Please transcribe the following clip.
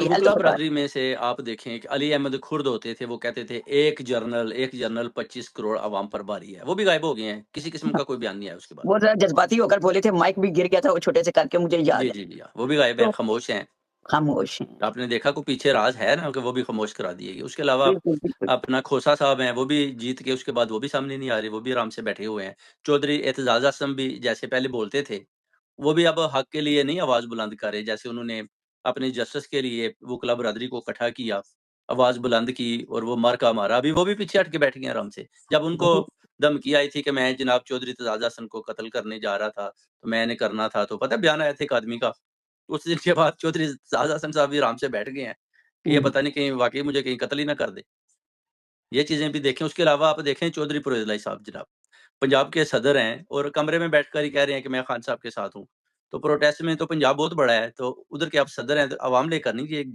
वकला अल्ताफ़ बरादरी में से आप देखें कि अली अहमद खुर्द होते थे, वो कहते थे एक जर्नल 25 करोड़ अवाम पर भारी है। वो भी गायब हो गए हैं, किसी किस्म का कोई बयान नहीं आया उसके बाद। वो ज़रा जज़्बाती होकर बोले थे, माइक भी गिर गया था वो छोटे से करके मुझे याद जी, है। जी, जी, हाँ, वो भी गायब हैं, तो खामोश हैं। खामोश हैं। आपने देखा कोई पीछे राज है ना कि वो भी खामोश करा दिए गए। उसके अलावा बिल्कुल, बिल्कुल। अपना खोसा साहब हैं, वो भी जीत के उसके बाद वो भी सामने नहीं आ रहे, वो भी आराम से बैठे हुए हैं। चौधरी एतजाज़ अहसन भी जैसे पहले बोलते थे, वो भी अब हक के लिए नहीं आवाज़ बुलंद कर रहे। जैसे उन्होंने अपनी जस्टिस के लिए वकला बरादरी को इकट्ठा किया, आवाज़ बुलंद की और वो मार्का मारा। अभी वो भी पीछे हट के बैठ गए हैं आराम से। जब उनको वही धमकी आई थी कि मैं जनाब चौधरी एतजाज़ अहसन को कत्ल करने जा रहा था, तो मैंने करना था, तो पता है बयान आया था एक आदमी का, उस दिन के बाद चौधरी एतजाज़ अहसन साहब भी आराम से बैठ गए हैं, कि ये हुँ, पता नहीं कहीं वाक़ई मुझे कहीं कत्ल ही ना कर दे। ये चीज़ें भी देखें, उसके अलावा आप देखें चौधरी परवेज़ इलाही साहब जनाब, पंजाब के सदर हैं और कमरे में बैठकर ही कह रहे हैं कि मैं खान साहब के साथ हूँ। तो प्रोटेस्ट में तो पंजाब बहुत बड़ा है, तो उधर के आप सदर हैं, तो अवाम लेकर नहीं गए